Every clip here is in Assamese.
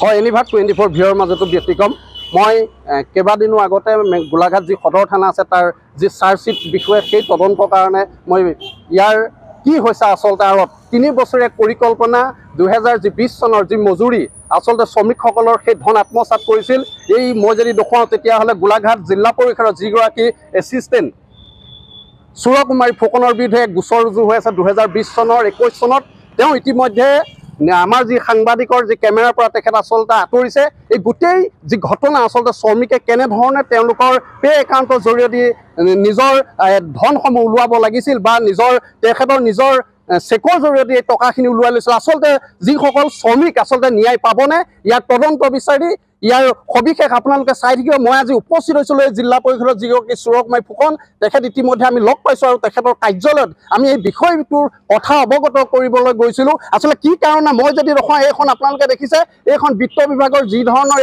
হয় এনিভাগ 24 ভিউৰ মাজতো ব্যতিক্ৰম মই কেইবাদিনো আগতে গোলাঘাট যি সদৰ থানা আছে তাৰ যি চাৰ্জশ্বিট বিষয়ে সেই তদন্তৰ কাৰণে মই ইয়াৰ কি হৈছে আচলতে আৰত 3 বছৰীয়া পৰিকল্পনা 2020 চনৰ যি মজুৰি আচলতে শ্ৰমিকসকলৰ সেই ধন আত্মসাৎ কৰিছিল এই মই যদি দেখুৱাওঁ তেতিয়াহ'লে গোলাঘাট জিলা পৰিষদৰ যিগৰাকী এছিষ্টেণ্ট সুৰকুমাৰী ফুকনৰ বিৰুদ্ধে গোচৰ ৰুজু হৈ আছে 2020 চনৰ 21 চনত তেওঁ ইতিমধ্যে আমাৰ যি সাংবাদিকৰ যি কেমেৰাৰ পৰা তেখেত আচলতে আঁতৰিছে এই গোটেই যি ঘটনা আচলতে শ্ৰমিকে কেনেধৰণে তেওঁলোকৰ পে একাউণ্টৰ জৰিয়তে নিজৰ ধনসমূহ ওলোৱাব লাগিছিল বা তেখেতৰ নিজৰ চেকৰ জৰিয়তে এই টকাখিনি ওলোৱাই লৈছিল আচলতে যিসকল শ্ৰমিক আচলতে ন্যায় পাবনে ইয়াৰ তদন্ত বিচাৰি ইয়াৰ সবিশেষ আপোনালোকে চাই থাকিব মই আজি উপস্থিত হৈছিলোঁ এই জিলা পৰিষদৰ যিগৰাকী সুৰকুমাৰী ফুকন তেখেত ইতিমধ্যে আমি লগ পাইছোঁ আৰু তেখেতৰ কাৰ্যালয়ত আমি এই বিষয়টোৰ কথা অৱগত কৰিবলৈ গৈছিলোঁ আচলতে কি কাৰণে মই যদি দেখুৱাওঁ এইখন আপোনালোকে দেখিছে এইখন বিত্ত বিভাগৰ যি ধৰণৰ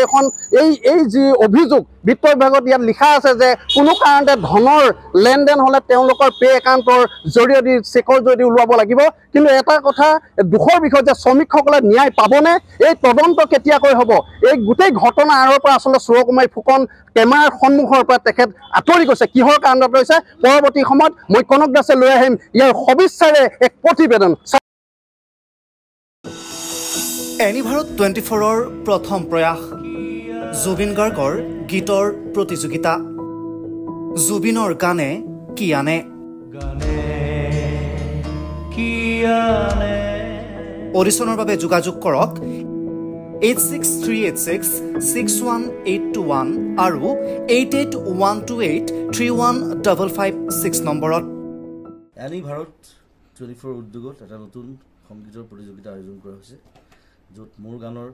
এই যি অভিযোগ বিত্ত বিভাগত ইয়াত লিখা আছে যে কোনো কাৰণতে ধনৰ লেনদেন হ'লে তেওঁলোকৰ পে একাউণ্টৰ জৰিয়তে চেকৰ জৰিয়তে ওলোৱাব লাগিব কিন্তু এটা কথা দুখৰ বিষয় যে শ্ৰমিকসকলে ন্যায় পাবনে এই তদন্ত কেতিয়াকৈ হ'ব এই গোটেই ঘটনা আঁৰৰ পৰা আচলতে সুৰকুমাৰী ফুকন কেমেৰাৰ সন্মুখৰ পৰা তেখেত আঁতৰি গৈছে কিহৰ কাৰণত হৈছে পৰৱৰ্তী সময়ত মই কনক দাসে লৈ আহিম ইয়াৰ সবিস্তাৰে এক প্ৰতিবেদন এনিভাৰত 24ৰ প্ৰথম প্ৰয়াস জুবিন গাৰ্গৰ গীতৰ প্ৰতিযোগিতা জুবিনৰ গানে কি আনে অডিশ্যনৰ বাবে যোগাযোগ কৰক 8638661821 আৰু 8812831556 নম্বৰত এনিভাৰত 24 উদ্যোগত এটা নতুন সংগীতৰ প্ৰতিযোগিতা আয়োজন কৰা হৈছে য'ত মোৰ গানৰ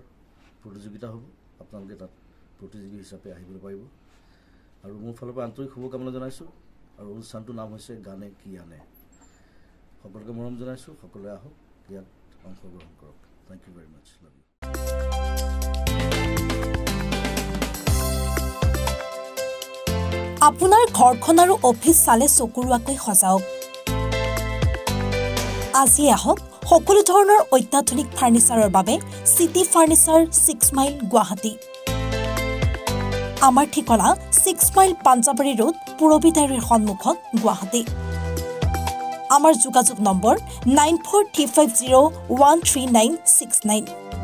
প্ৰতিযোগিতা হ'ব আপোনালোকে তাত প্ৰতিযোগী হিচাপে আহিবলৈ পাৰিব আৰু মোৰ ফালৰ পৰা আন্তৰিক শুভকামনা জনাইছোঁ আৰু অনুষ্ঠানটোৰ নাম হৈছে গানে কি আনে সকলোকে মৰম জনাইছোঁ সকলোৱে আহক ইয়াত অংশগ্ৰহণ কৰক thank you very much love you আপোনাৰ ঘৰখন আৰু অফিচ চালে চকুৰুৱাকৈ সজাওক আজি আহক সকলো ধৰণৰ অত্যাধুনিক ফাৰ্নিচাৰৰ বাবে সিটি ফাৰ্নিচাৰ 6 মাইল গুৱাহাটী আমাৰ ঠিকনা 6 মাইল পাঞ্জাবাৰী ৰোড পুৰবিতাৰীৰ সন্মুখত গুৱাহাটী আমাৰ যোগাযোগ নম্বৰ 9435013969